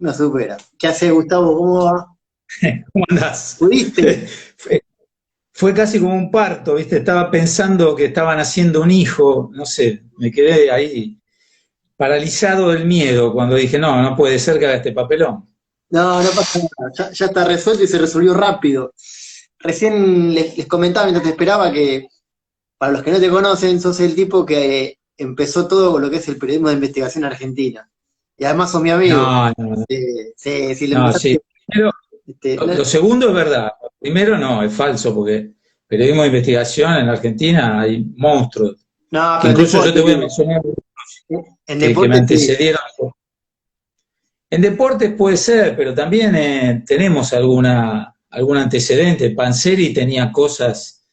no supera. ¿Qué hace, Gustavo? ¿Cómo va? ¿Cómo andás? ¿Pudiste? Fue casi como un parto, ¿viste? Estaba pensando que estaban haciendo un hijo, no sé, me quedé ahí paralizado del miedo cuando dije, no, no puede ser que haga este papelón. No, no pasa nada. Ya está resuelto y se resolvió rápido. Recién les comentaba mientras te esperaba que, para los que no te conocen, sos el tipo que empezó todo con lo que es el periodismo de investigación argentina. Y además sos mi amigo. No, no, Si lo no, sí. empezaste. Pero No, lo segundo es verdad. Primero no, es falso, porque periodismo de investigación en Argentina hay monstruos, no, que pero en incluso yo te deporte, voy a digo. mencionar En que me deporte sí. antecedieron. En deportes puede ser, pero también tenemos algún antecedente. Panseri tenía cosas,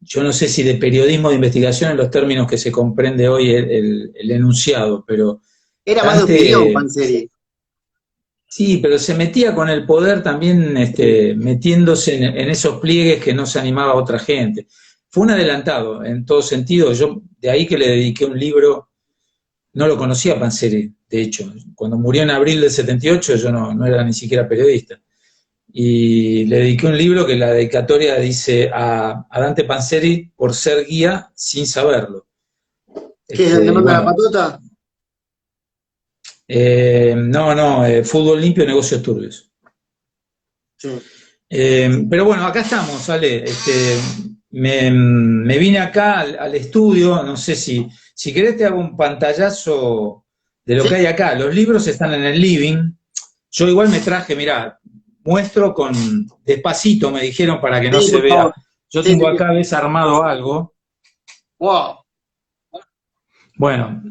yo no sé si de periodismo de investigación en los términos que se comprende hoy el enunciado, pero Era más de opinión, Dante, Panseri. sí, pero se metía con el poder también metiéndose en esos pliegues que no se animaba a otra gente. Fue un adelantado en todo sentido. Yo de ahí que le dediqué un libro. No lo conocía a Panzeri, de hecho. Cuando murió en abril del 78 yo no era ni siquiera periodista. Y le dediqué un libro que la dedicatoria dice a Dante Panzeri por ser guía sin saberlo. ¿Qué es donde Y manda la bueno, patota? no, fútbol limpio, negocios turbios. Sí. Pero bueno, acá estamos, Ale. Me vine acá al estudio, no sé si querés te hago un pantallazo de lo Sí, que hay acá. Los libros están en el living. Yo igual me traje, mirá, muestro despacito, me dijeron para que no sí, se por favor. vea. Yo Sí, tengo sí. acá desarmado algo. Wow. Bueno,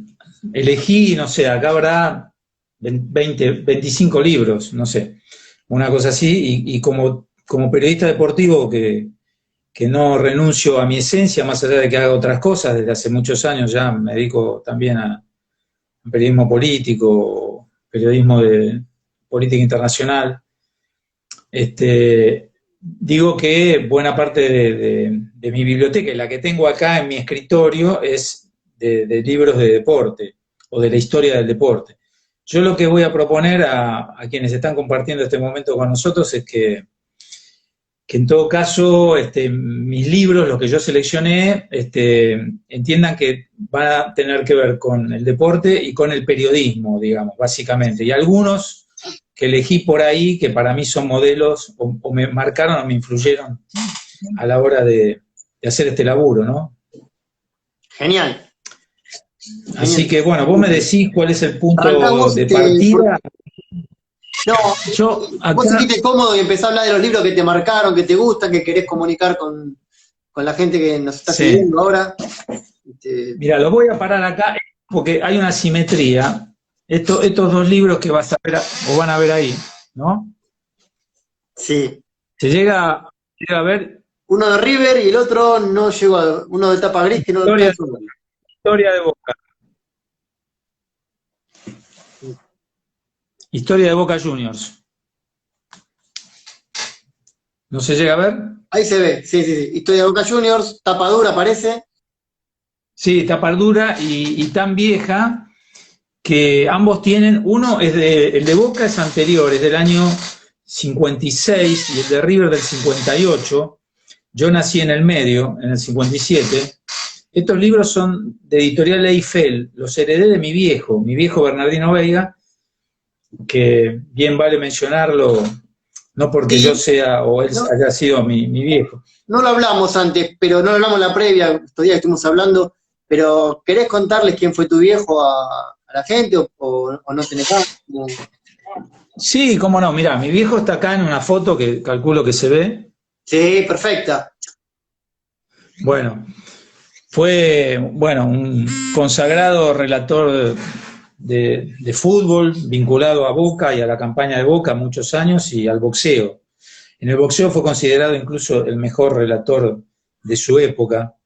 elegí, no sé, acá habrá 20, 25 libros, no sé, una cosa así, y como periodista deportivo que no renuncio a mi esencia, más allá de que haga otras cosas, desde hace muchos años ya me dedico también a periodismo político, periodismo de política internacional. Digo que buena parte de mi biblioteca, y la que tengo acá en mi escritorio, es de libros de deporte o de la historia del deporte. Yo lo que voy a proponer a quienes están compartiendo este momento con nosotros es que en todo caso mis libros, los que yo seleccioné, entiendan que van a tener que ver con el deporte y con el periodismo, digamos, básicamente. Y algunos que elegí por ahí, que para mí son modelos, o me marcaron o me influyeron a la hora de hacer este laburo, ¿no? Genial, Así genial. que bueno, vos me decís cuál es el Arrancás punto vos, de partida. no, Yo vos acá, sentiste cómodo y empezás a hablar de los libros que te marcaron, que te gustan, que querés comunicar con la gente que nos está sí, siguiendo ahora. Este, mira, lo voy a parar acá porque hay una simetría. Estos dos libros que vas a ver o van a ver ahí, ¿no? sí. Se llega a ver Uno de River y el otro no llegó a, uno de tapa gris que no historia, alcanzó a ver. historia de Boca, historia de Boca Juniors. ¿No se llega a ver? Ahí se ve, sí, sí, sí. Historia de Boca Juniors, tapa dura parece. Sí, tapa dura y tan vieja que ambos tienen, el de Boca es anterior, es del año 56 y el de River del 58. Yo nací en el medio, en el 57. Estos libros son de editorial Eiffel, los heredé de mi viejo Bernardino Veiga, que bien vale mencionarlo, no porque yo Sí, sea o él no, haya sido mi viejo. no lo hablamos antes, pero no lo hablamos en la previa, estos días que estuvimos hablando, pero ¿querés contarles quién fue tu viejo a la gente o no tenés nada? Sí, cómo no, mirá, mi viejo está acá en una foto que calculo que se ve. Sí, perfecta. Bueno, fue, bueno, un consagrado relator de fútbol, vinculado a Boca y a la campaña de Boca muchos años y al boxeo. En el boxeo fue considerado incluso el mejor relator de su época,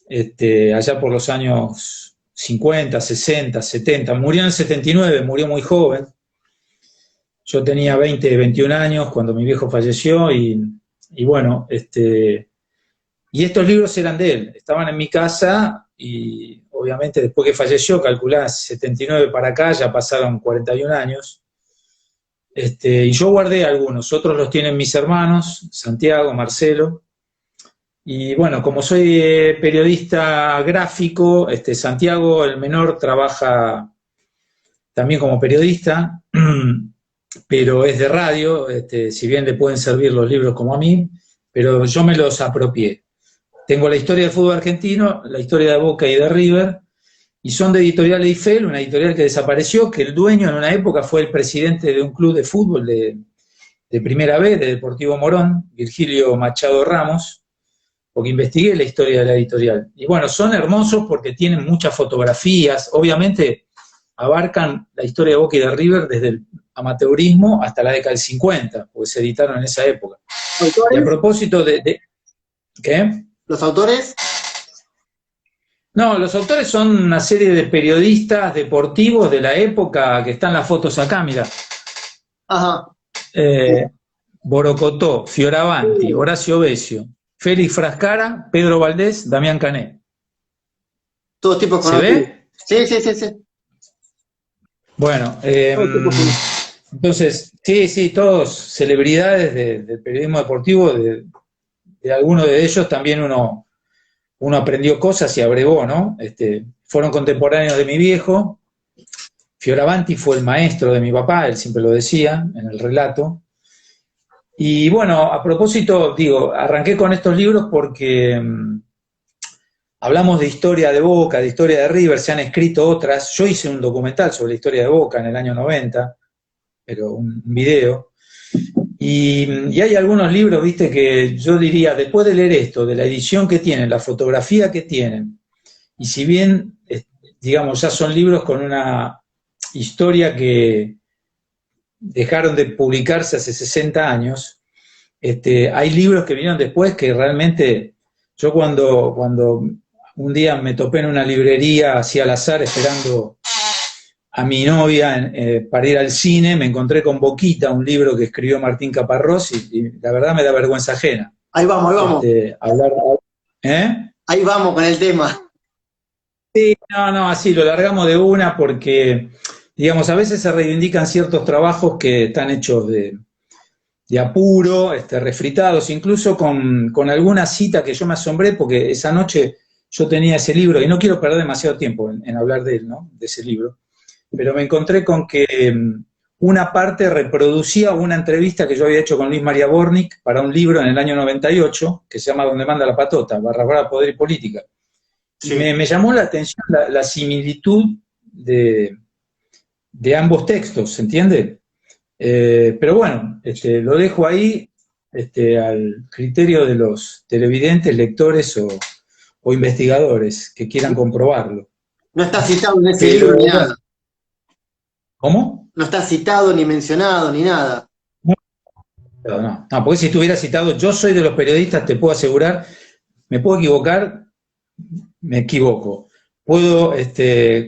allá por los años 50, 60, 70. Murió en el 79, murió muy joven. Yo tenía 20, 21 años cuando mi viejo falleció y bueno, y estos libros eran de él, estaban en mi casa y obviamente después que falleció, calculá, 79 para acá, ya pasaron 41 años. y yo guardé algunos, otros los tienen mis hermanos, Santiago, Marcelo, y bueno, como soy periodista gráfico, Santiago, el menor, trabaja también como periodista, pero es de radio, si bien le pueden servir los libros como a mí, pero yo me los apropié. Tengo la historia del fútbol argentino, la historia de Boca y de River, y son de Editorial Eiffel, una editorial que desapareció, que el dueño en una época fue el presidente de un club de fútbol de Primera B, de Deportivo Morón, Virgilio Machado Ramos, porque investigué la historia de la editorial. Y bueno, son hermosos porque tienen muchas fotografías, obviamente abarcan la historia de Boca y de River desde el amateurismo hasta la década del 50, porque se editaron en esa época. ¿Autores? Y a propósito de ¿qué? ¿Los autores? No, los autores son una serie de periodistas deportivos de la época, que están las fotos acá, mira. Ajá. Borocotó, Fioravanti, Horacio Besio, Félix Frascara, Pedro Valdés, Damián Canet. Todos tipos ¿Se conocidos. ve? Sí. Bueno, Todos tipos conocidos. entonces, sí, todos celebridades del periodismo deportivo, de algunos de ellos también uno aprendió cosas y abrevó, ¿no? Fueron contemporáneos de mi viejo. Fioravanti fue el maestro de mi papá, él siempre lo decía en el relato. Y bueno, a propósito, digo, arranqué con estos libros porque hablamos de historia de Boca, de historia de River, se han escrito otras. Yo hice un documental sobre la historia de Boca en el año 90, pero un video. Y hay algunos libros, viste, que yo diría, después de leer esto, de la edición que tienen, la fotografía que tienen, y si bien, digamos, ya son libros con una historia que dejaron de publicarse hace 60 años, hay libros que vinieron después que realmente, yo cuando un día me topé en una librería así al azar esperando a mi novia para ir al cine, me encontré con Boquita, un libro que escribió Martín Caparrós, y la verdad me da vergüenza ajena. Ahí vamos. Ahí vamos con el tema. Sí, no, así lo largamos de una porque, digamos, a veces se reivindican ciertos trabajos que están hechos de apuro, refritados, incluso con alguna cita que yo me asombré porque esa noche yo tenía ese libro, y no quiero perder demasiado tiempo en hablar de él, ¿no? De ese libro, pero me encontré con que una parte reproducía una entrevista que yo había hecho con Luis María Bornik para un libro en el año 98, que se llama Donde manda la patota, / Poder y Política. Sí. Me llamó la atención la similitud de ambos textos, ¿se entiende? Pero bueno, lo dejo ahí al criterio de los televidentes, lectores o investigadores que quieran comprobarlo. No está citado en ese libro ni nada. ¿Cómo? No está citado, ni mencionado, ni nada. No, porque si estuviera citado, yo soy de los periodistas, te puedo asegurar, me puedo equivocar, me equivoco. Puedo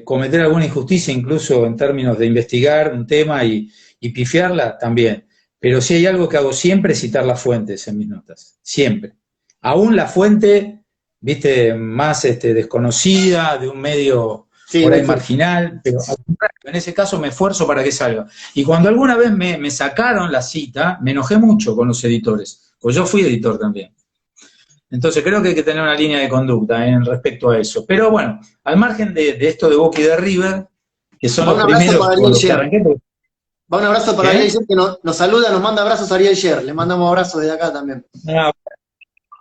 cometer alguna injusticia incluso en términos de investigar un tema y pifiarla también. Pero si hay algo que hago siempre es citar las fuentes en mis notas, siempre. Aún la fuente, viste, más desconocida, de un medio por ahí marginal, pero en ese caso me esfuerzo para que salga. Y cuando alguna vez me sacaron la cita, me enojé mucho con los editores, pues yo fui editor también. Entonces creo que hay que tener una línea de conducta en respecto a eso. Pero bueno, al margen de esto de Boca y de River, que son los primeros con los que arranqué. Va un abrazo para Ariel Sher, que nos saluda, nos manda abrazos a Ariel Sher. Le mandamos abrazos desde acá también.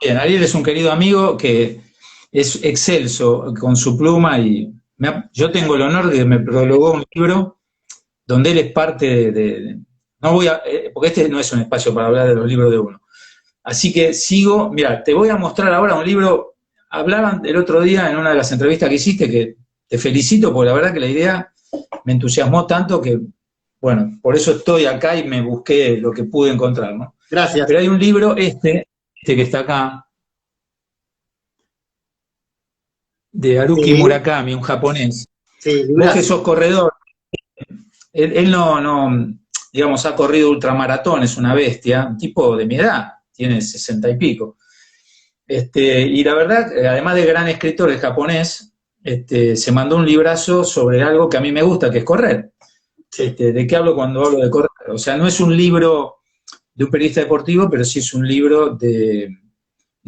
Bien, Ariel es un querido amigo que es excelso con su pluma y yo tengo el honor de que me prologó un libro donde él es parte de no voy a, porque este no es un espacio para hablar de los libros de uno. Así que sigo, mira, te voy a mostrar ahora un libro, hablaban el otro día en una de las entrevistas que hiciste, que te felicito porque la verdad que la idea me entusiasmó tanto que, bueno, por eso estoy acá y me busqué lo que pude encontrar, ¿no? Gracias. Pero hay un libro, que está acá, de Haruki Murakami, un japonés. Sí, vos que sos corredor, él no, digamos, ha corrido ultramaratón, es una bestia, un tipo de mi edad, tiene 60 y pico. Y la verdad, además de gran escritor el japonés, se mandó un librazo sobre algo que a mí me gusta, que es correr. ¿De qué hablo cuando hablo de correr? O sea, no es un libro de un periodista deportivo, pero sí es un libro de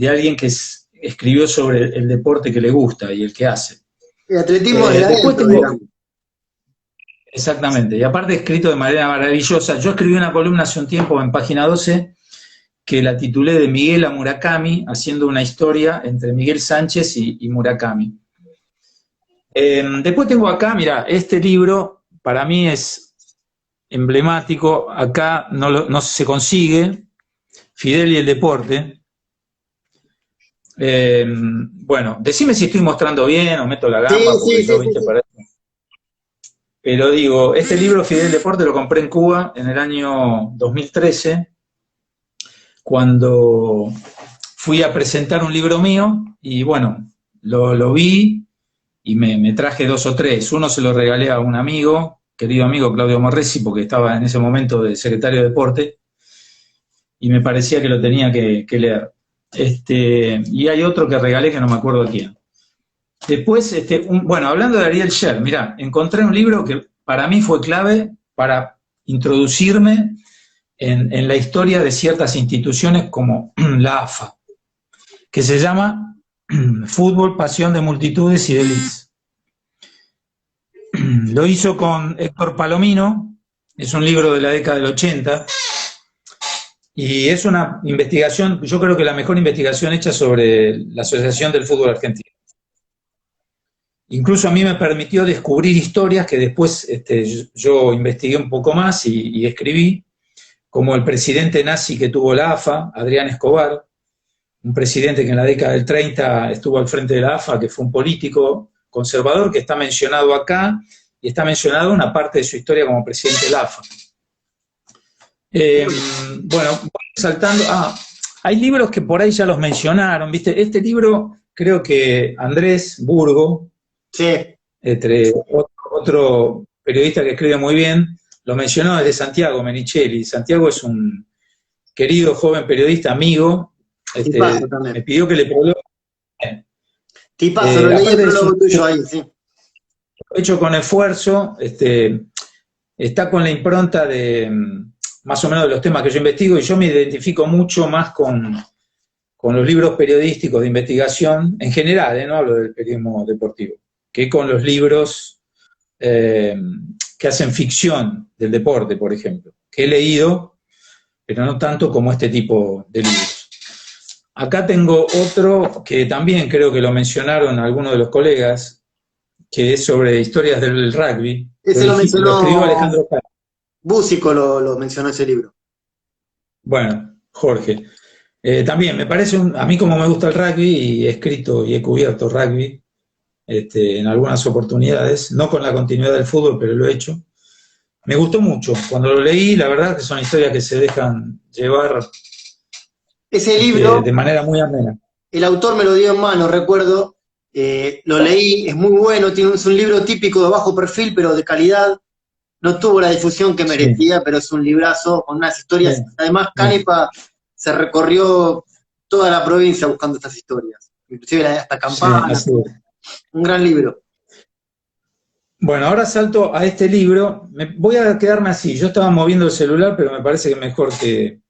alguien que escribió sobre el deporte que le gusta y el que hace. El atletismo de Después adentro, tengo, digamos. exactamente, y aparte escrito de manera maravillosa. Yo escribí una columna hace un tiempo en Página 12 que la titulé de Miguel a Murakami, haciendo una historia entre Miguel Sánchez y Murakami. Después tengo acá, mira, este libro para mí es emblemático, acá no se consigue, Fidel y el deporte. Bueno, decime si estoy mostrando bien o meto la Sí, gamba, porque sí, sí, yo, sí, viste, sí. para eso. Pero digo, este libro, Fidel Deporte, lo compré en Cuba en el año 2013, cuando fui a presentar un libro mío, y bueno, lo vi y me traje 2 o 3. Uno se lo regalé a un amigo, querido amigo Claudio Morresi, porque estaba en ese momento de secretario de Deporte, y me parecía que lo tenía que leer. Y hay otro que regalé que no me acuerdo a quién. Después, bueno, hablando de Ariel Sher, mirá, encontré un libro que para mí fue clave para introducirme en la historia de ciertas instituciones como la AFA, que se llama Fútbol, Pasión de Multitudes y de Elites. Lo hizo con Héctor Palomino, es un libro de la década del 80, y es una investigación, yo creo que la mejor investigación hecha sobre la Asociación del Fútbol Argentino. Incluso a mí me permitió descubrir historias que después yo investigué un poco más y escribí, como el presidente nazi que tuvo la AFA, Adrián Escobar, un presidente que en la década del 30 estuvo al frente de la AFA, que fue un político conservador que está mencionado acá, y está mencionado una parte de su historia como presidente de la AFA. Bueno, voy saltando. Hay libros que por ahí ya los mencionaron, ¿viste? Este libro, creo que Andrés Burgo, Sí. entre otro periodista que escribe muy bien, lo mencionó desde Santiago Menichelli. Santiago es un querido joven periodista, amigo, Tipazo me también. pidió que le prologue. Tipazo, lo leí el prólogo tuyo ahí, sí. Hecho con esfuerzo, está con la impronta de más o menos de los temas que yo investigo, y yo me identifico mucho más con los libros periodísticos de investigación, en general, no hablo del periodismo deportivo, que con los libros que hacen ficción del deporte, por ejemplo, que he leído, pero no tanto como este tipo de libros. Acá tengo otro que también creo que lo mencionaron algunos de los colegas, que es sobre historias del rugby. Ese lo Lo escribió mencionó Alejandro Caro. Búsico, lo mencionó ese libro. Bueno, Jorge. También me parece, a mí como me gusta el rugby, y he escrito y he cubierto rugby en algunas oportunidades, no con la continuidad del fútbol, pero lo he hecho. Me gustó mucho. Cuando lo leí, la verdad que son historias que se dejan llevar Ese libro, de manera muy amena. el autor me lo dio en mano, recuerdo, lo leí, es muy bueno, es un libro típico de bajo perfil, pero de calidad. No tuvo la difusión que merecía, sí, pero es un librazo con unas historias. Bien. Además, Canepa se recorrió toda la provincia buscando estas historias, inclusive hasta Campana. Sí, un gran libro. Bueno, ahora salto a este libro. Voy a quedarme así. Yo estaba moviendo el celular, pero me parece que mejor que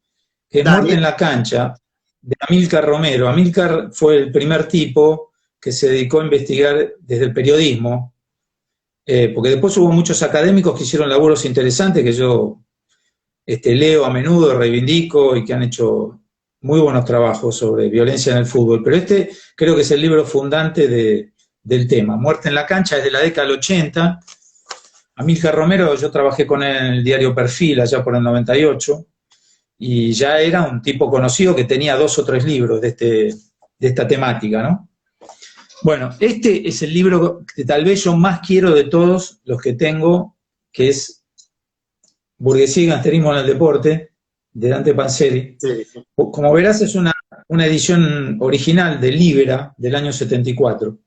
Muerte en la Cancha, de Amílcar Romero. Amílcar fue el primer tipo que se dedicó a investigar desde el periodismo, porque después hubo muchos académicos que hicieron laburos interesantes que yo leo a menudo, reivindico, y que han hecho muy buenos trabajos sobre violencia en el fútbol. Pero creo que es el libro fundante del tema. Muerte en la Cancha es de la década del 80. Amílcar Romero, yo trabajé con él en el diario Perfil allá por el 98, y ya era un tipo conocido que tenía 2 o 3 libros de esta temática, ¿no? Bueno, este es el libro que tal vez yo más quiero de todos los que tengo, que es Burguesía y Gangsterismo en el Deporte, de Dante Panzeri. Sí, sí. Como verás, es una edición original de Libera del año 74.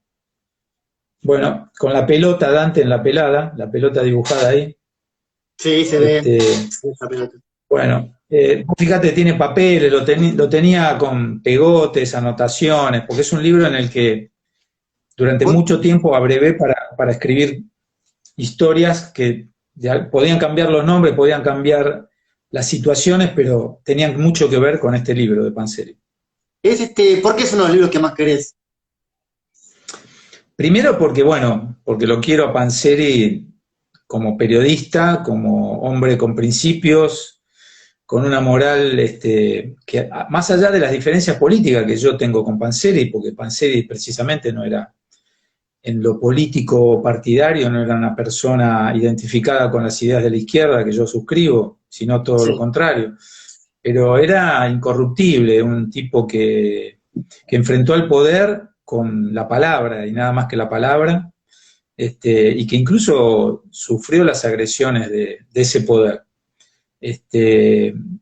Bueno, con la pelota, Dante en la pelada, la pelota dibujada ahí. Sí, se ve esa pelota. Bueno, fíjate, tiene papeles, lo tenía con pegotes, anotaciones, porque es un libro en el que durante mucho tiempo abrevé para escribir historias que podían cambiar los nombres, podían cambiar las situaciones, pero tenían mucho que ver con este libro de Panzeri. ¿Por qué es uno de los libros que más querés? Primero porque, bueno, porque lo quiero a Panzeri como periodista, como hombre con principios, con una moral que, más allá de las diferencias políticas que yo tengo con Panzeri, porque Panzeri precisamente no era, en lo político partidario, no era una persona identificada con las ideas de la izquierda que yo suscribo, sino todo lo contrario. Pero era incorruptible, un tipo que enfrentó al poder con la palabra y nada más que la palabra, y que incluso sufrió las agresiones de ese poder.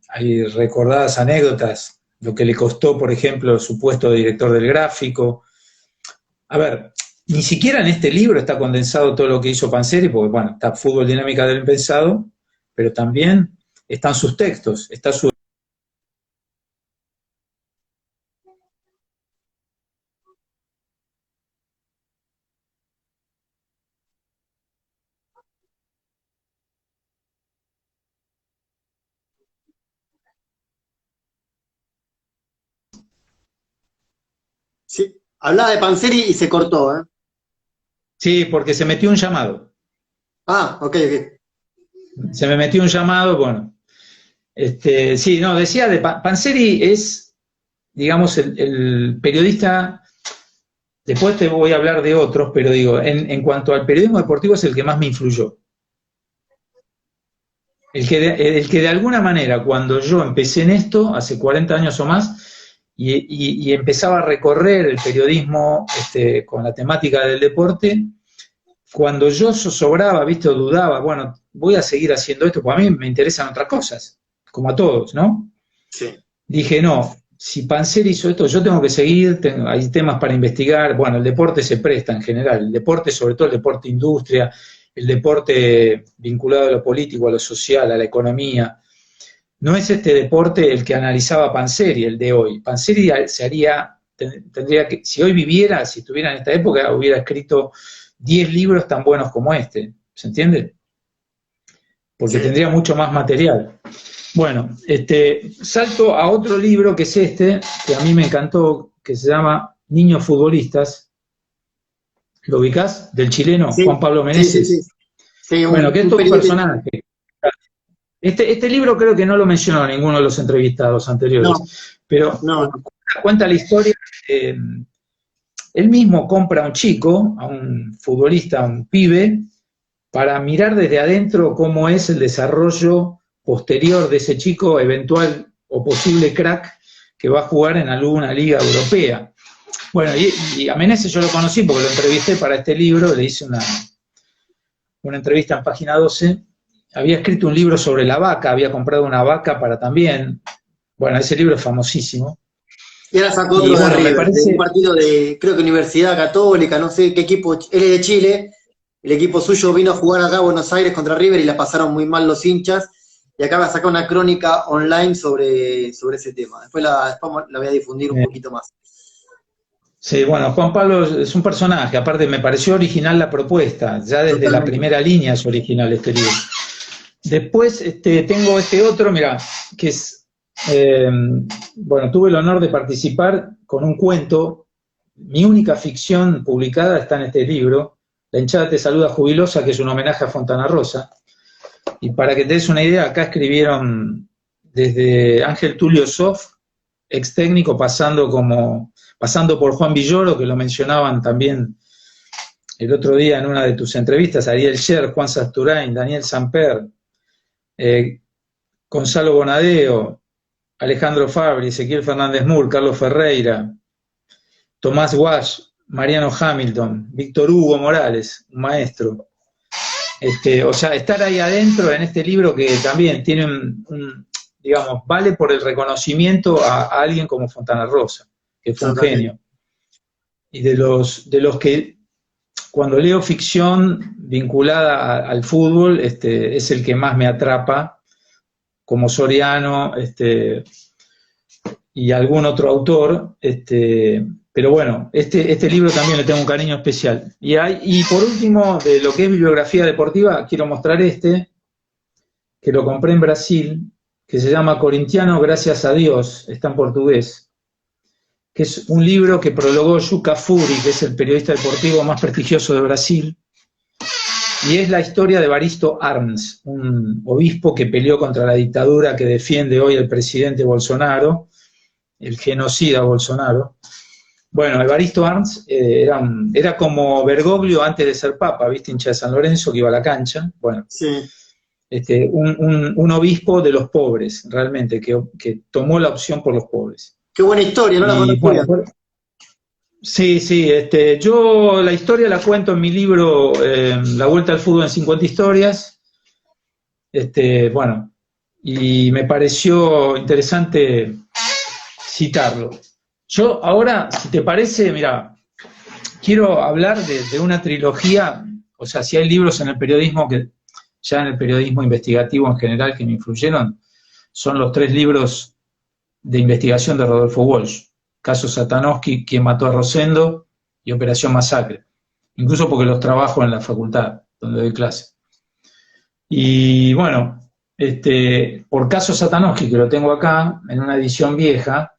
Hay recordadas anécdotas, lo que le costó, por ejemplo, su puesto de director del Gráfico. A ver, ni siquiera en este libro está condensado todo lo que hizo Panzeri, porque, bueno, está Fútbol, Dinámica del Impensado, pero también están sus textos, está su... Sí, hablaba de Panzeri y se cortó, ¿eh? Sí, porque se metió un llamado. Ah, ok. Se me metió un llamado, bueno. Sí, no, decía de Panzeri es, digamos, el periodista, después te voy a hablar de otros, pero digo, en cuanto al periodismo deportivo es el que más me influyó. El que de alguna manera, cuando yo empecé en esto, hace 40 años o más, y empezaba a recorrer el periodismo con la temática del deporte, cuando yo zozobraba, ¿viste? O dudaba, bueno, voy a seguir haciendo esto, porque a mí me interesan otras cosas, como a todos, ¿no? Sí. Dije, no, si Panzeri hizo esto, yo tengo que seguir, hay temas para investigar, bueno, el deporte se presta en general, el deporte, sobre todo el deporte industria, el deporte vinculado a lo político, a lo social, a la economía. No es este deporte el que analizaba Panzeri, el de hoy. Panzeri tendría que, si hoy viviera, si estuviera en esta época, hubiera escrito 10 libros tan buenos como este, ¿se entiende? Porque tendría mucho más material. Bueno, salto a otro libro que es que a mí me encantó, que se llama Niños Futbolistas. ¿Lo ubicás? Del chileno Juan Pablo Meneses. Sí, bueno, que es todo un personaje. Este libro creo que no lo mencionó ninguno de los entrevistados anteriores, pero cuenta la historia. Él mismo compra a un chico, a un futbolista, a un pibe, para mirar desde adentro cómo es el desarrollo posterior de ese chico, eventual o posible crack, que va a jugar en alguna liga europea. Bueno, y a Meneses yo lo conocí porque lo entrevisté para este libro, le hice una entrevista en Página 12, había escrito un libro sobre la vaca, había comprado una vaca para también, bueno, ese libro es famosísimo. Y ahora sacó otro de River, de un partido de, creo que Universidad Católica, no sé qué equipo, él es de Chile, el equipo suyo vino a jugar acá a Buenos Aires contra River y la pasaron muy mal los hinchas, y acá va a sacar una crónica online sobre ese tema. Después la voy a difundir un poquito más. Sí, bueno, Juan Pablo es un personaje, aparte me pareció original la propuesta, ya desde la primera línea es original este libro. Después tengo otro, mirá, que es, bueno, tuve el honor de participar con un cuento, mi única ficción publicada está en este libro, La hinchada te saluda jubilosa, que es un homenaje a Fontana Rosa. Y para que te des una idea, acá escribieron desde Ángel Tulio Sof, ex técnico, pasando por Juan Villoro, que lo mencionaban también el otro día en una de tus entrevistas, Ariel Sher, Juan Sasturain, Daniel Samper, Gonzalo Bonadeo, Alejandro Fabri, Ezequiel Fernández Mur, Carlos Ferreira, Tomás Wash, Mariano Hamilton, Víctor Hugo Morales, un maestro. O sea, estar ahí adentro en este libro que también tiene digamos, vale por el reconocimiento a alguien como Fontana Rosa, que fue un genio. Y de los que, cuando leo ficción vinculada al fútbol, es el que más me atrapa, como Soriano, y algún otro autor, pero bueno, este libro también le tengo un cariño especial. Y por último, de lo que es bibliografía deportiva, quiero mostrar que lo compré en Brasil, que se llama Corintiano Gracias a Dios, está en portugués, que es un libro que prologó Juca Kfouri, que es el periodista deportivo más prestigioso de Brasil, y es la historia de Evaristo Arns, un obispo que peleó contra la dictadura que defiende hoy el presidente Bolsonaro, el genocida Bolsonaro. Bueno, Evaristo Arns era como Bergoglio antes de ser papa, ¿viste? Hincha de San Lorenzo que iba a la cancha. Bueno, Sí. un obispo de los pobres, realmente, que tomó la opción por los pobres. Qué buena historia, no la Y conocía. bueno, sí, yo la historia la cuento en mi libro La Vuelta al Fútbol en 50 historias. Bueno, y me pareció interesante citarlo. Yo ahora, si te parece, mira, quiero hablar de una trilogía, o sea, si hay libros en el periodismo ya en el periodismo investigativo en general que me influyeron, son los 3 libros de investigación de Rodolfo Walsh. Caso Satanowski, Quien mató a Rosendo, y Operación Masacre. Incluso porque los trabajo en la facultad, donde doy clase. Y bueno, por Caso Satanowski, que lo tengo acá, en una edición vieja,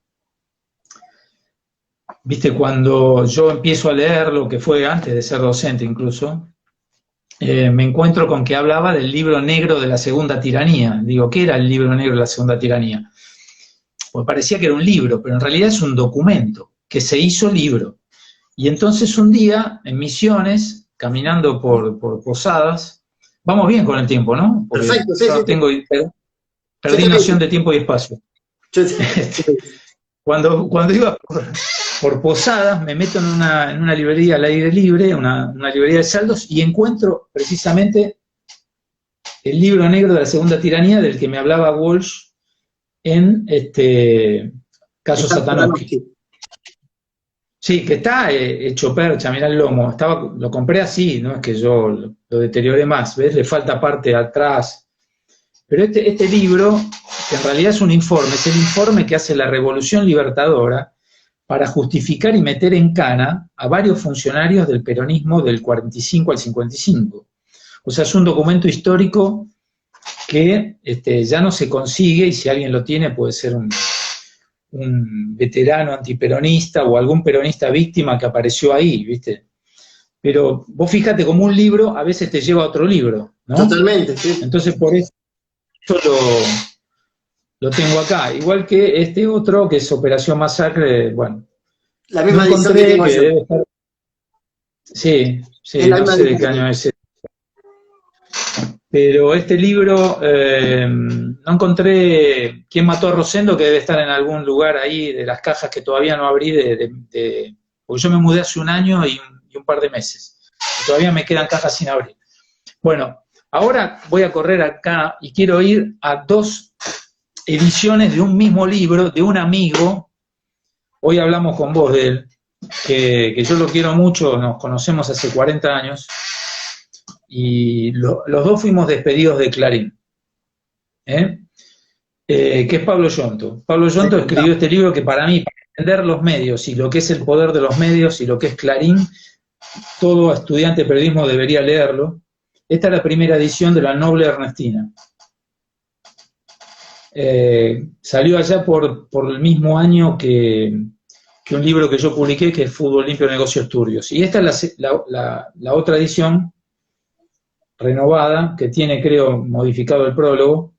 viste, cuando yo empiezo a leer lo que fue antes de ser docente incluso, me encuentro con que hablaba del libro negro de la segunda tiranía. Digo, ¿qué era el libro negro de la segunda tiranía? Pues parecía que era un libro, pero en realidad es un documento que se hizo libro. Y entonces un día, en Misiones, caminando por Posadas, vamos bien con el tiempo, ¿no? Porque Perfecto, sí, sí. Perdí noción de tiempo y espacio. Sí. Cuando iba por Posadas, me meto en una librería al aire libre, una librería de saldos, y encuentro precisamente el libro negro de la segunda tiranía del que me hablaba Walsh en Caso Satanowski. Sí, que está hecho percha, mirá el lomo. Lo compré así, no es que yo lo deterioré más, ¿ves? Le falta parte atrás. Pero este libro, que en realidad es un informe, es el informe que hace la Revolución Libertadora para justificar y meter en cana a varios funcionarios del peronismo del 45 al 55. O sea, es un documento histórico que ya no se consigue, y si alguien lo tiene puede ser un veterano antiperonista o algún peronista víctima que apareció ahí, ¿viste? Pero vos fíjate, como un libro a veces te lleva a otro libro, ¿no? Totalmente, sí. Entonces por eso lo tengo acá. Igual que este otro, que es Operación Masacre, bueno. La misma no edición que encontré tengo que yo. debe estar... Sí, Es la no misma sé de edición qué que año tengo. es. Pero este libro, no encontré Quién mató a Rosendo, que debe estar en algún lugar ahí de las cajas que todavía no abrí, porque yo me mudé hace un año y un par de meses. Y todavía me quedan cajas sin abrir. Bueno, ahora voy a correr acá y quiero ir a 2 ediciones de un mismo libro, de un amigo. Hoy hablamos con vos de él, que yo lo quiero mucho, nos conocemos hace 40 años. Y los 2 fuimos despedidos de Clarín, que es Pablo Yonto. Pablo Yonto escribió este libro que para mí, para entender los medios y lo que es el poder de los medios y lo que es Clarín, todo estudiante de periodismo debería leerlo. Esta es la primera edición de La Noble Ernestina. Salió allá por el mismo año que un libro que yo publiqué, que es Fútbol Limpio, Negocios Turbios. Y esta es la otra edición renovada, que tiene, creo, modificado el prólogo.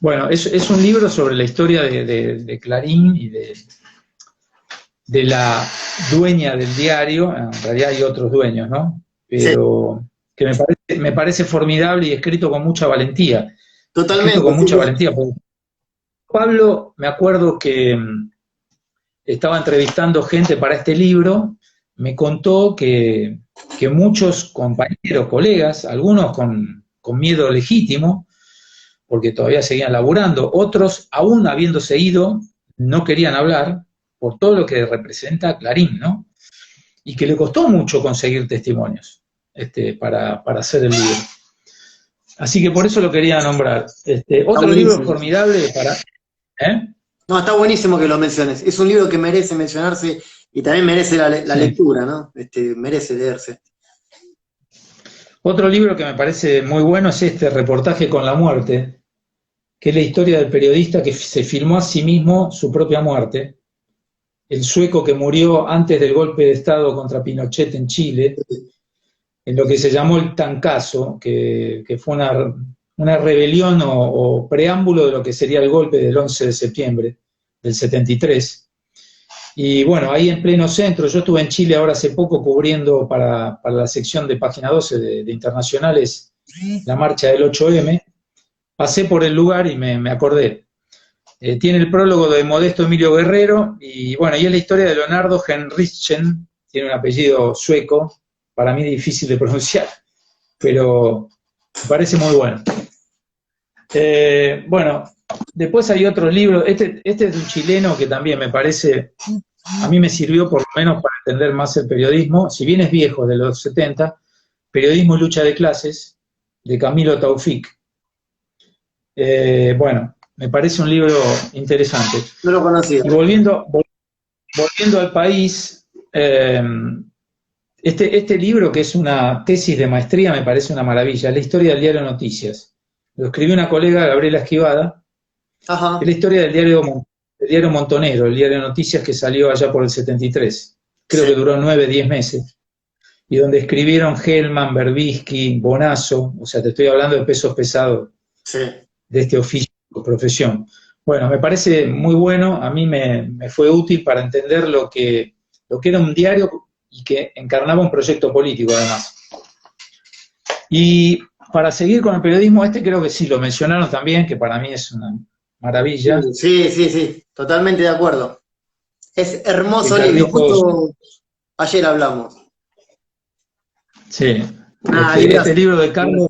Bueno, es un libro sobre la historia de Clarín y de la dueña del diario. En realidad hay otros dueños, ¿no? Pero sí, que me parece formidable y escrito con mucha valentía. Totalmente. Escrito con mucha valentía. Pablo, me acuerdo que estaba entrevistando gente para este libro, me contó que muchos compañeros, colegas, algunos con miedo legítimo, porque todavía seguían laburando, otros, aún habiéndose ido, no querían hablar por todo lo que representa Clarín, ¿no? Y que le costó mucho conseguir testimonios para hacer el libro. Así que por eso lo quería nombrar. Otro libro formidable para... No, está buenísimo que lo menciones. Es un libro que merece mencionarse y también merece la sí, lectura, ¿no? Merece leerse. Otro libro que me parece muy bueno es Reportaje con la muerte, que es la historia del periodista que se filmó a sí mismo su propia muerte, el sueco que murió antes del golpe de Estado contra Pinochet en Chile, en lo que se llamó el Tancazo, que fue una rebelión o preámbulo de lo que sería el golpe del 11 de septiembre del 73. Y bueno, ahí en pleno centro, yo estuve en Chile ahora hace poco cubriendo para la sección de Página 12 de Internacionales la marcha del 8M, pasé por el lugar y me acordé. Tiene el prólogo de Modesto Emilio Guerrero, y bueno, y es la historia de Leonardo Henrichen, tiene un apellido sueco, para mí difícil de pronunciar, pero me parece muy bueno. Bueno, después hay otros libros, este es de un chileno que también me parece, a mí me sirvió por lo menos para entender más el periodismo, si bien es viejo, de los 70, Periodismo y lucha de clases, de Camilo Taufik. Bueno, me parece un libro interesante. No lo conocía. Y volviendo al país, este libro, que es una tesis de maestría, me parece una maravilla, es la historia del diario Noticias. Lo escribió una colega, Gabriela Esquivada. Ajá. Es la historia del diario Montonero, el diario Noticias que salió allá por el 73. Creo que duró 9, 10 meses. Y donde escribieron Hellman, Berbisky, Bonazo, o sea, te estoy hablando de pesos pesados de este oficio o profesión. Bueno, me parece muy bueno, a mí me fue útil para entender lo que era un diario y que encarnaba un proyecto político además. Y para seguir con el periodismo, creo que sí, lo mencionaron también, que para mí es una maravilla. Sí, totalmente de acuerdo. Es hermoso libro, justo ayer hablamos. Sí, este libro de Carlos,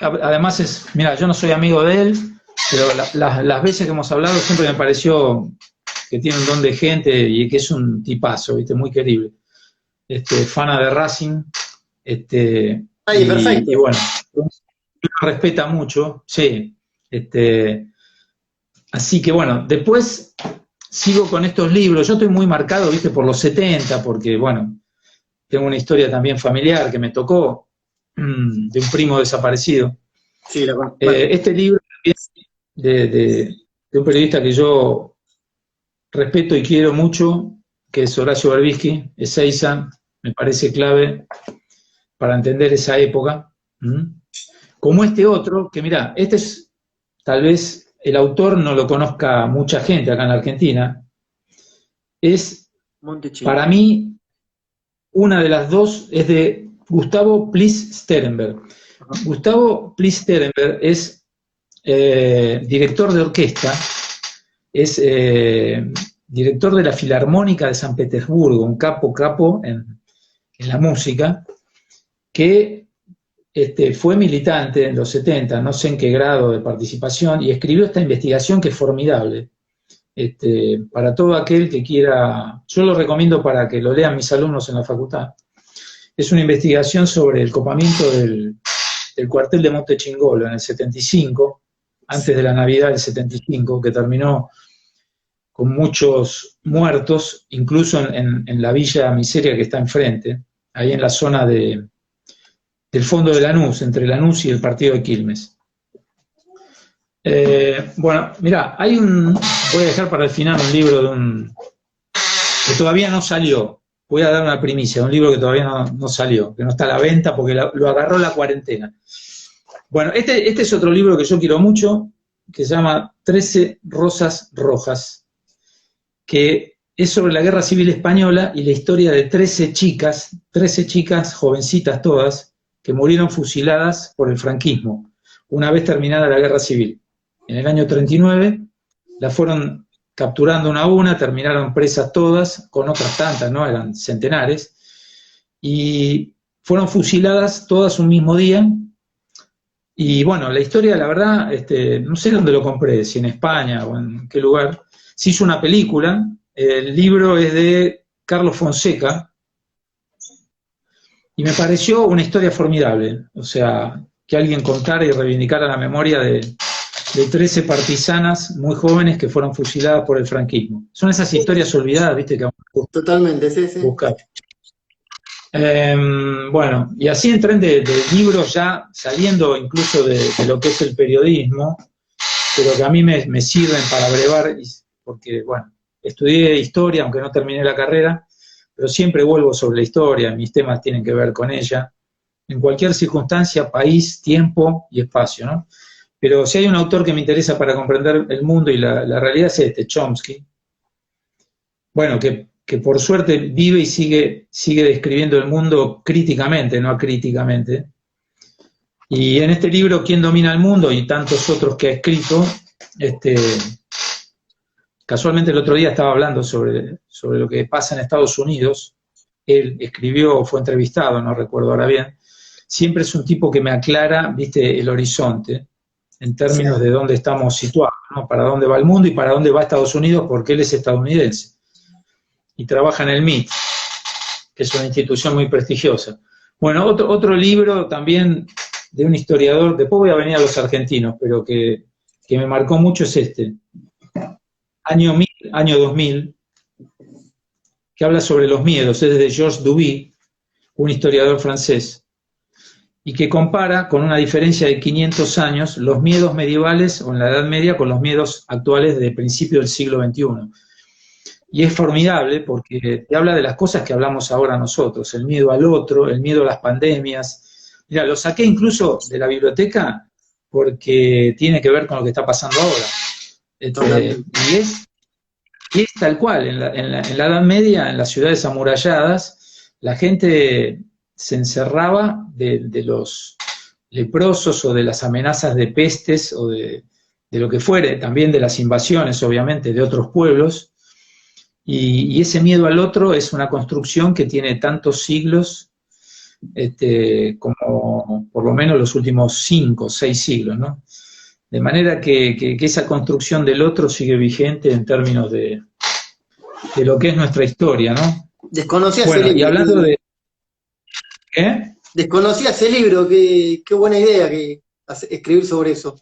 además mira, yo no soy amigo de él, pero las veces que hemos hablado siempre me pareció que tiene un don de gente y que es un tipazo, ¿viste? Muy querible. Fana de Racing, perfecto. Y bueno, lo respeta mucho, sí. Así que bueno, después sigo con estos libros. Yo estoy muy marcado, ¿viste? Por los 70, porque bueno, tengo una historia también familiar que me tocó de un primo desaparecido. Sí, lo conozco. Este libro es de un periodista que yo respeto y quiero mucho, que es Horacio Berbisky, Ezeiza, me parece clave para entender esa época. Como este otro, que mirá, es tal vez el autor no lo conozca mucha gente acá en la Argentina, es para mí una de las dos, es de Gustavo Plis-Sterenberg. Gustavo Plis-Sterenberg es director de orquesta, es director de la Filarmónica de San Petersburgo, un capo en la música, que fue militante en los 70, no sé en qué grado de participación, y escribió esta investigación que es formidable. Para todo aquel que quiera, yo lo recomiendo para que lo lean mis alumnos en la facultad. Es una investigación sobre el copamiento del cuartel de Monte Chingolo en el 75, antes de la Navidad del 75, que terminó con muchos muertos, incluso en la Villa Miseria que está enfrente, ahí en la zona del fondo de Lanús, entre Lanús y el partido de Quilmes. Bueno, mirá, voy a dejar para el final un libro que todavía no salió. Voy a dar una primicia, un libro que todavía no salió, que no está a la venta porque lo agarró la cuarentena. Bueno, este es otro libro que yo quiero mucho, que se llama 13 Rosas Rojas, que es sobre la Guerra Civil Española y la historia de 13 chicas, jovencitas todas, que murieron fusiladas por el franquismo, una vez terminada la Guerra Civil. En el año 39 las fueron capturando una a una, terminaron presas todas, con otras tantas, ¿no? Eran centenares, y fueron fusiladas todas un mismo día. Y bueno, la historia, la verdad, no sé dónde lo compré, si en España o en qué lugar. Se hizo una película, el libro es de Carlos Fonseca, y me pareció una historia formidable. O sea, que alguien contara y reivindicara la memoria de 13 partisanas muy jóvenes que fueron fusiladas por el franquismo. Son esas historias olvidadas, ¿viste? Que totalmente, sí. Buscar. Bueno, y así en tren de libros ya saliendo incluso de lo que es el periodismo, pero que a mí me sirven para brevar, porque, bueno, estudié historia, aunque no terminé la carrera, pero siempre vuelvo sobre la historia, mis temas tienen que ver con ella, en cualquier circunstancia, país, tiempo y espacio, ¿no? Pero si hay un autor que me interesa para comprender el mundo y la realidad es Chomsky, bueno, que por suerte vive y sigue describiendo el mundo críticamente, no acríticamente. Y en este libro, ¿Quién domina el mundo? Y tantos otros que ha escrito, casualmente el otro día estaba hablando sobre lo que pasa en Estados Unidos. Él escribió, fue entrevistado, no recuerdo ahora bien. Siempre es un tipo que me aclara, viste, el horizonte, en términos de dónde estamos situados, ¿no? Para dónde va el mundo y para dónde va Estados Unidos, porque él es estadounidense. Y trabaja en el MIT, que es una institución muy prestigiosa. Bueno, otro libro también de un historiador, después voy a venir a los argentinos, pero que me marcó mucho es año 2000, que habla sobre los miedos, es de Georges Duby, un historiador francés, y que compara con una diferencia de 500 años los miedos medievales o en la Edad Media con los miedos actuales de principio del siglo XXI. Y es formidable porque te habla de las cosas que hablamos ahora nosotros, el miedo al otro, el miedo a las pandemias. Mira, lo saqué incluso de la biblioteca porque tiene que ver con lo que está pasando ahora. Y es tal cual, en la Edad Media, en las ciudades amuralladas, la gente se encerraba de los leprosos o de las amenazas de pestes o de lo que fuere, también de las invasiones, obviamente, de otros pueblos. Y ese miedo al otro es una construcción que tiene tantos siglos como por lo menos los últimos 5 o 6 siglos, ¿no? De manera que esa construcción del otro sigue vigente en términos de lo que es nuestra historia, ¿no? Desconocía bueno, ese libro. Y hablando de... ¿Qué? Desconocía ese libro, qué buena idea que escribir sobre eso.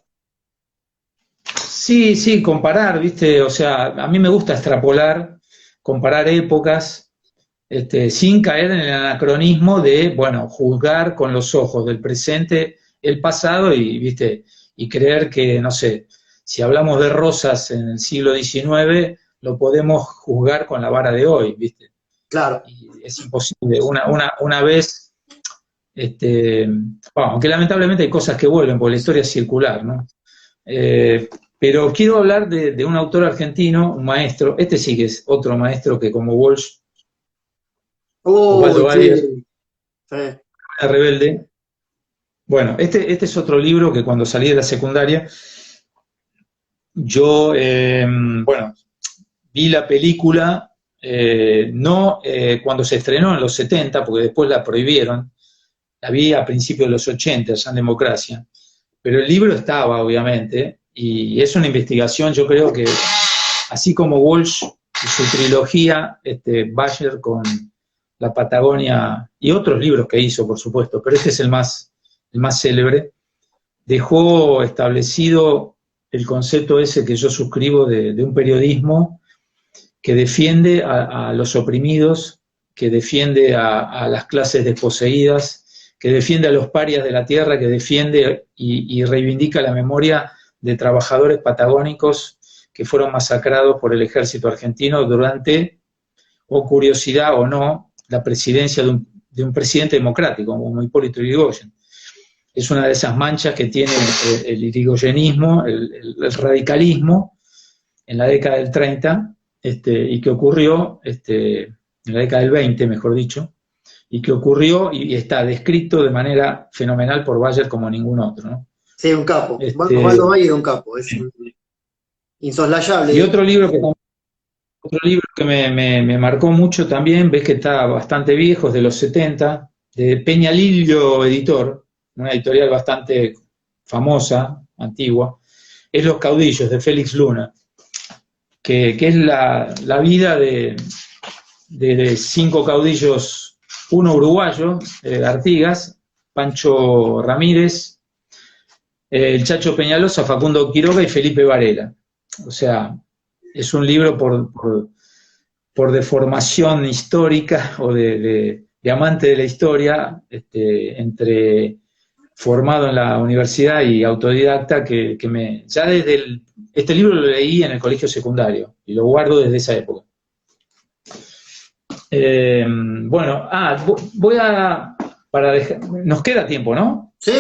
Sí, comparar, ¿viste? O sea, a mí me gusta extrapolar, comparar épocas, sin caer en el anacronismo de, bueno, juzgar con los ojos del presente el pasado y, ¿viste? Y creer que, no sé, si hablamos de Rosas en el siglo XIX, lo podemos juzgar con la vara de hoy, ¿viste? Claro. Y es imposible. Una vez, bueno, aunque lamentablemente hay cosas que vuelven, porque la historia es circular, ¿no? Pero quiero hablar de un autor argentino, un maestro, sí que es otro maestro que como Walsh, Osvaldo Arias, Rebelde. Bueno, este es otro libro que cuando salí de la secundaria, yo, bueno, vi la película, no cuando se estrenó en los 70, porque después la prohibieron, la vi a principios de los 80, ya en Democracia, pero el libro estaba, obviamente, y es una investigación, yo creo que, así como Walsh y su trilogía, Bayer con la Patagonia, y otros libros que hizo, por supuesto, pero este es el más célebre, dejó establecido el concepto ese que yo suscribo de un periodismo que defiende a los oprimidos, que defiende a las clases desposeídas, que defiende a los parias de la tierra, que defiende y reivindica la memoria de trabajadores patagónicos que fueron masacrados por el ejército argentino durante, o curiosidad o no, la presidencia de un presidente democrático, como Hipólito Yrigoyen. Es una de esas manchas que tiene el irigoyenismo, el radicalismo, en la década del 30, y que ocurrió, en la década del 20, mejor dicho, y que ocurrió y está descrito de manera fenomenal por Bayer como ningún otro, ¿no? Sí, un capo. Osvaldo Bayer es un capo, es insoslayable. Y otro libro que me marcó mucho también, ves que está bastante viejo, es de los 70, de Peñalillo Editor, una editorial bastante famosa, antigua, es Los caudillos, de Félix Luna, que es la vida de 5 caudillos, uno uruguayo, Artigas, Pancho Ramírez, el Chacho Peñalosa, Facundo Quiroga y Felipe Varela. O sea, es un libro por deformación histórica o de amante de la historia, entre formado en la universidad y autodidacta, ya este libro lo leí en el colegio secundario y lo guardo desde esa época. Bueno, nos queda tiempo, ¿no? Sí,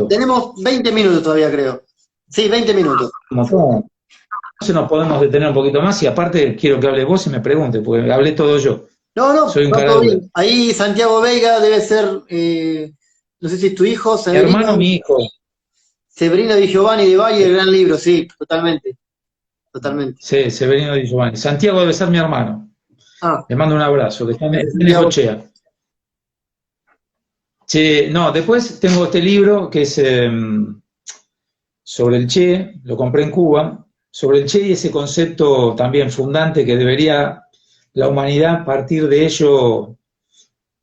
tenemos 20 minutos todavía, creo. Sí, 20 minutos. Entonces nos podemos detener un poquito más y aparte quiero que hable vos y me pregunte, porque hablé todo yo. No, soy un todo bien. Ahí Santiago Veiga debe ser, no sé si es tu hijo, Severino. Mi hermano, mi hijo. Severino Di Giovanni de Valle, el gran libro, sí, totalmente. Sí, Severino Di Giovanni. Santiago debe ser mi hermano. Le mando un abrazo, que está en Necochea. Sí, no, después tengo este libro que es sobre el Che, lo compré en Cuba, sobre el Che y ese concepto también fundante que debería la humanidad partir de ello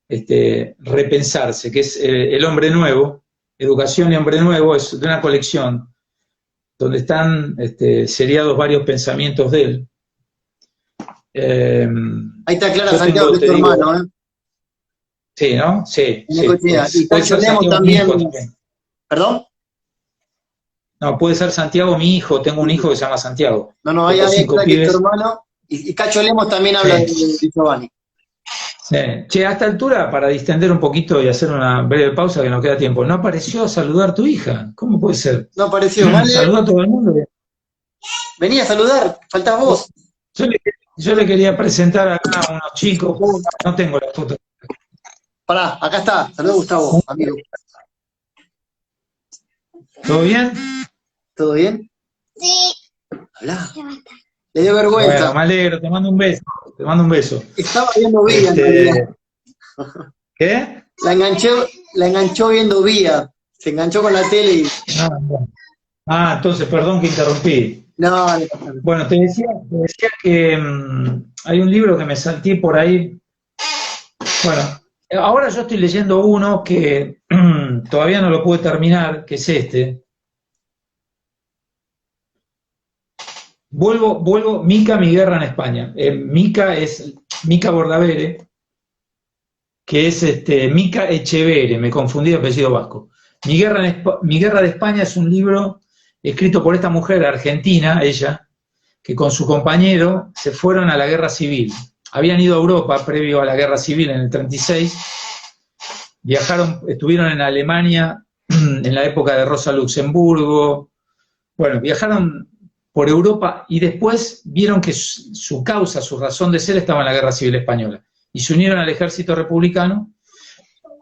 repensarse, que es El Hombre Nuevo, Educación y Hombre Nuevo, es de una colección donde están seriados varios pensamientos de él. Ahí está Clara Santiago, que es tu hermano, ¿eh? Sí, ¿no? Sí. Y Cacho Lemos también. ¿Perdón? No, puede ser Santiago mi hijo, tengo un hijo que se llama Santiago. No, ahí está que es tu hermano. Y Cacho Lemos también habla de Giovanni. Sí. Che, a esta altura, para distender un poquito y hacer una breve pausa que nos queda tiempo, ¿no apareció a saludar a tu hija? ¿Cómo puede ser? No apareció, ¿vale? Saluda a todo el mundo. Venía a saludar, faltás vos. Yo le quería presentar acá a unos chicos, no tengo la foto. Pará, acá está, saluda a Gustavo, amigo. ¿Todo bien? ¿Todo bien? Sí. Habla. Le dio vergüenza. Bueno, me alegro, te mando un beso. Estaba viendo Vía, ¿Qué? La enganchó viendo Vía. Se enganchó con la tele y... Entonces, perdón que interrumpí. No. Bueno, te decía que hay un libro que me salté por ahí. Bueno, ahora yo estoy leyendo uno que todavía no lo pude terminar, que es este. Vuelvo, Mica, mi guerra en España. Mica es Mica Bordavere, que es Mica Echevere, me confundí de apellido vasco. Mi guerra de España es un libro escrito por esta mujer argentina, ella, que con su compañero se fueron a la guerra civil. Habían ido a Europa previo a la guerra civil en el 36, estuvieron en Alemania en la época de Rosa Luxemburgo, bueno, viajaron por Europa y después vieron que su causa, su razón de ser estaba en la guerra civil española y se unieron al ejército republicano.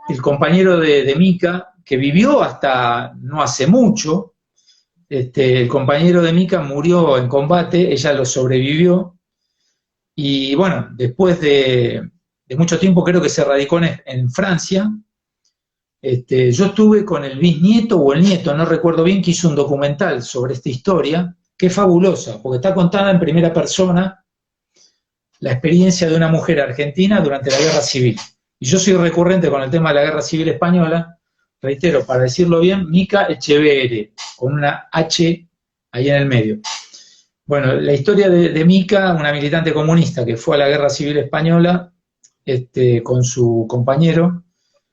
El compañero de Mica, que vivió hasta no hace mucho, el compañero de Mica murió en combate, ella lo sobrevivió, y bueno, después de mucho tiempo creo que se radicó en Francia. Yo estuve con el bisnieto o el nieto, no recuerdo bien, que hizo un documental sobre esta historia, que es fabulosa, porque está contada en primera persona la experiencia de una mujer argentina durante la guerra civil. Y yo soy recurrente con el tema de la guerra civil española, reitero, para decirlo bien, Mica Echevere, con una H ahí en el medio. Bueno, la historia de Mica, una militante comunista que fue a la guerra civil española con su compañero,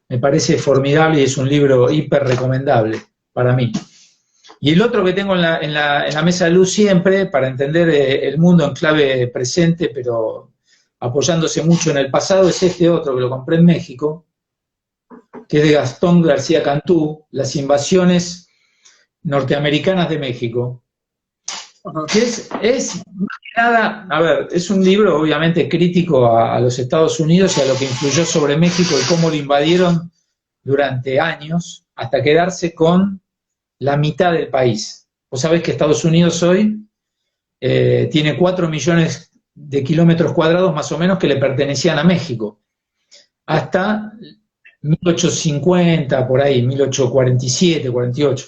me parece formidable y es un libro hiper recomendable para mí. Y el otro que tengo en la mesa de luz siempre, para entender el mundo en clave presente, pero apoyándose mucho en el pasado, es este otro que lo compré en México, que es de Gastón García Cantú, Las invasiones norteamericanas de México. Que es más que nada, a ver, es un libro obviamente crítico a los Estados Unidos y a lo que influyó sobre México y cómo lo invadieron durante años hasta quedarse con la mitad del país. Vos sabés que Estados Unidos hoy tiene 4 millones de kilómetros cuadrados más o menos que le pertenecían a México. Hasta 1850, por ahí, 1847, 48.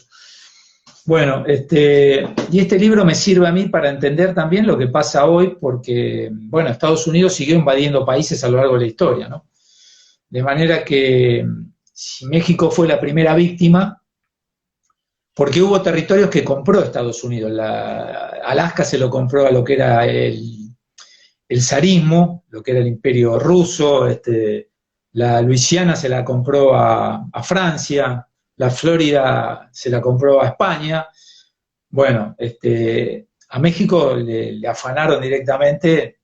Bueno, y este libro me sirve a mí para entender también lo que pasa hoy, porque, bueno, Estados Unidos siguió invadiendo países a lo largo de la historia, ¿no? De manera que si México fue la primera víctima, porque hubo territorios que compró Estados Unidos. Alaska se lo compró a lo que era el zarismo, lo que era el imperio ruso, la Luisiana se la compró a Francia, la Florida se la compró a España. Bueno, a México le afanaron directamente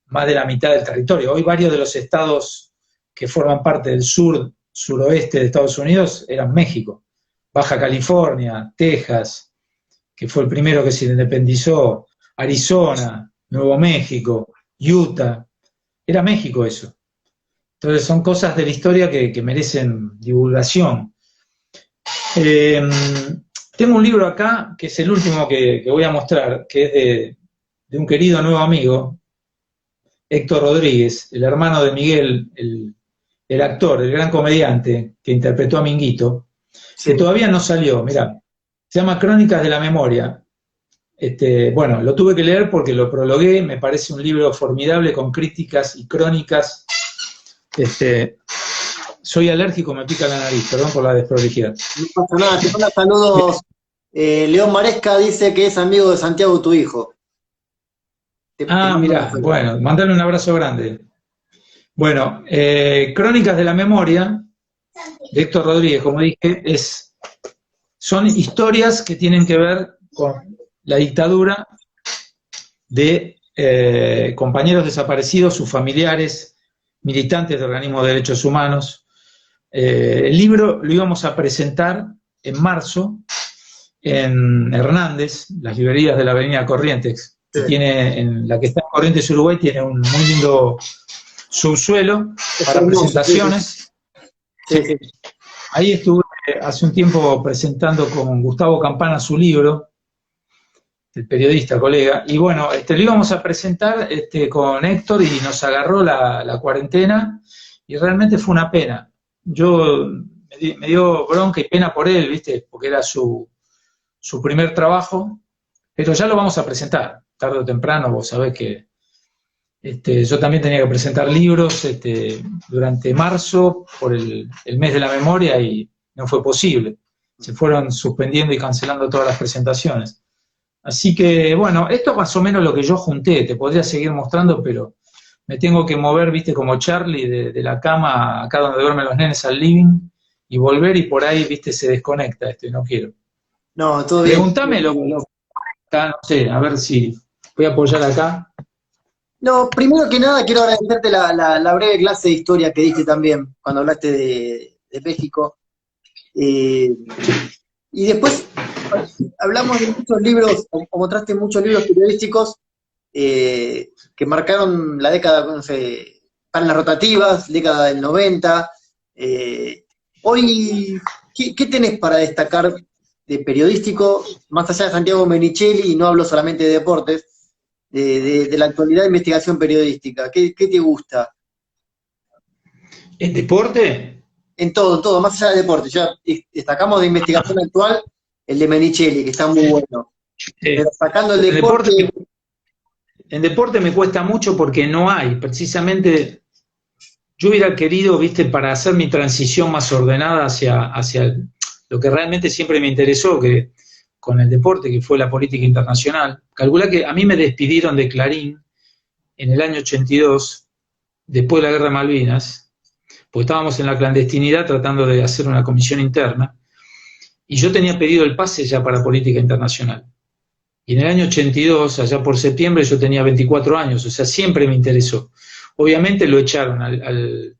más de la mitad del territorio. Hoy varios de los estados que forman parte del suroeste de Estados Unidos eran México. Baja California, Texas, que fue el primero que se independizó, Arizona, Nuevo México, Utah, era México eso. Entonces son cosas de la historia que merecen divulgación. Tengo un libro acá, que es el último que voy a mostrar, que es de un querido nuevo amigo, Héctor Rodríguez, el hermano de Miguel, el actor, el gran comediante que interpretó a Minguito, que todavía no salió, mirá, se llama Crónicas de la Memoria. Bueno, lo tuve que leer porque lo prologué, me parece un libro formidable con críticas y crónicas. Soy alérgico, me pica la nariz, perdón por la desprolijidad. No pasa nada, te manda saludos. León Maresca dice que es amigo de Santiago, tu hijo. Mirá, bueno, mandale un abrazo grande. Bueno, Crónicas de la Memoria, de Héctor Rodríguez, como dije, son historias que tienen que ver con la dictadura de compañeros desaparecidos, sus familiares, militantes de organismos de derechos humanos. El libro lo íbamos a presentar en marzo en Hernández, las librerías de la Avenida Corrientes, que tiene, en la que está en Corrientes, Uruguay, tiene un muy lindo subsuelo para presentaciones. Sí. Ahí estuve hace un tiempo presentando con Gustavo Campana su libro, el periodista, colega, y bueno, lo íbamos a presentar con Héctor y nos agarró la cuarentena y realmente fue una pena. Me dio bronca y pena por él, ¿viste? Porque era su primer trabajo, pero ya lo vamos a presentar, tarde o temprano. Vos sabés que yo también tenía que presentar libros durante marzo por el mes de la memoria y no fue posible. Se fueron suspendiendo y cancelando todas las presentaciones. Así que, bueno, esto es más o menos lo que yo junté. Te podría seguir mostrando, pero me tengo que mover, viste, como Charlie, de la cama acá donde duermen los nenes al living y volver, y por ahí, viste, se desconecta esto y no quiero. No, todo bien. Pregúntamelo, no sé, a ver si voy a apoyar acá. No, primero que nada quiero agradecerte la breve clase de historia que diste también, cuando hablaste de México. Y después hablamos de muchos libros, o mostraste muchos libros periodísticos que marcaron la década, no sé, para las rotativas, década del 90. Hoy, ¿qué tenés para destacar de periodístico, más allá de Santiago Menichelli, y no hablo solamente de deportes, de la actualidad de investigación periodística? ¿Qué te gusta? ¿En deporte? En todo, más allá de deporte. Ya destacamos de investigación actual el de Menichelli, que está muy bueno. Pero sacando el deporte... En deporte me cuesta mucho porque no hay, precisamente, yo hubiera querido, viste, para hacer mi transición más ordenada hacia lo que realmente siempre me interesó, que con el deporte, que fue la política internacional. Calculá que a mí me despidieron de Clarín en el año 82, después de la Guerra de Malvinas, porque estábamos en la clandestinidad tratando de hacer una comisión interna, y yo tenía pedido el pase ya para política internacional. Y en el año 82, allá por septiembre, yo tenía 24 años, o sea, siempre me interesó. Obviamente lo echaron al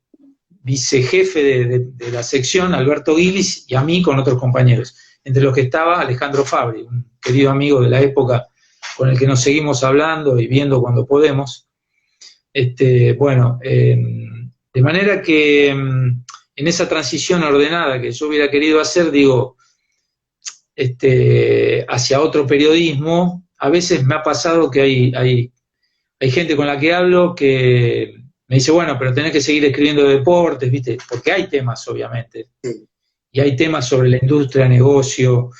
vicejefe de la sección, Alberto Guilis, y a mí con otros compañeros, entre los que estaba Alejandro Fabri, un querido amigo de la época con el que nos seguimos hablando y viendo cuando podemos. Bueno, de manera que en esa transición ordenada que yo hubiera querido hacer, digo, hacia otro periodismo, a veces me ha pasado que hay gente con la que hablo que me dice, bueno, pero tenés que seguir escribiendo de deportes, ¿viste? Porque hay temas, obviamente. Sí. Y hay temas sobre la industria, negocio,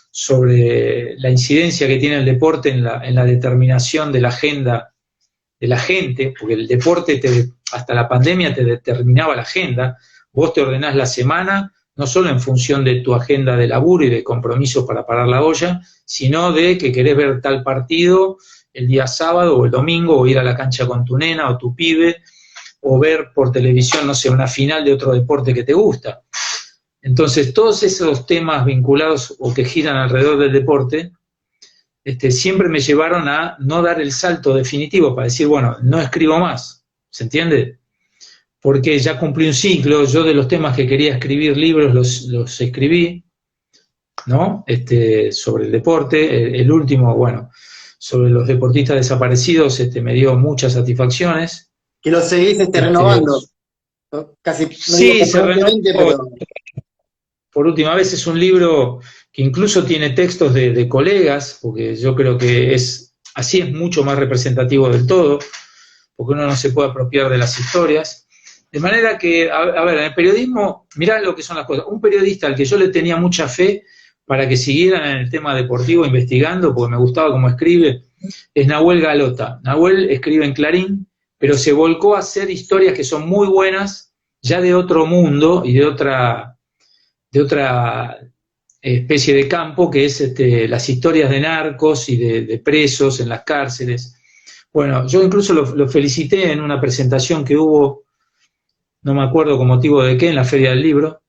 sobre la incidencia que tiene el deporte en la determinación de la agenda de la gente, porque el deporte hasta la pandemia te determinaba la agenda. Vos te ordenás la semana, no solo en función de tu agenda de laburo y de compromisos para parar la olla, sino de que querés ver tal partido el día sábado o el domingo, o ir a la cancha con tu nena o tu pibe, o ver por televisión, no sé, una final de otro deporte que te gusta. Entonces, todos esos temas vinculados o que giran alrededor del deporte, siempre me llevaron a no dar el salto definitivo para decir, bueno, no escribo más, ¿se entiende? Porque ya cumplí un ciclo, yo de los temas que quería escribir libros los escribí, ¿no? Sobre el deporte, el último, bueno, sobre los deportistas desaparecidos, me dio muchas satisfacciones. Que lo seguís renovando, ¿no? Casi, no sí, digo se renovó, pero... por última vez. Es un libro que incluso tiene textos de colegas, porque yo creo que así es mucho más representativo del todo, porque uno no se puede apropiar de las historias. De manera que, a ver, en el periodismo, mirá lo que son las cosas. Un periodista al que yo le tenía mucha fe para que siguieran en el tema deportivo investigando, porque me gustaba cómo escribe, es Nahuel Galota. Nahuel escribe en Clarín, pero se volcó a hacer historias que son muy buenas, ya de otro mundo y de otra especie de campo, que es las historias de narcos y de presos en las cárceles. Bueno, yo incluso lo felicité en una presentación que hubo, no me acuerdo con motivo de qué, en la Feria del Libro.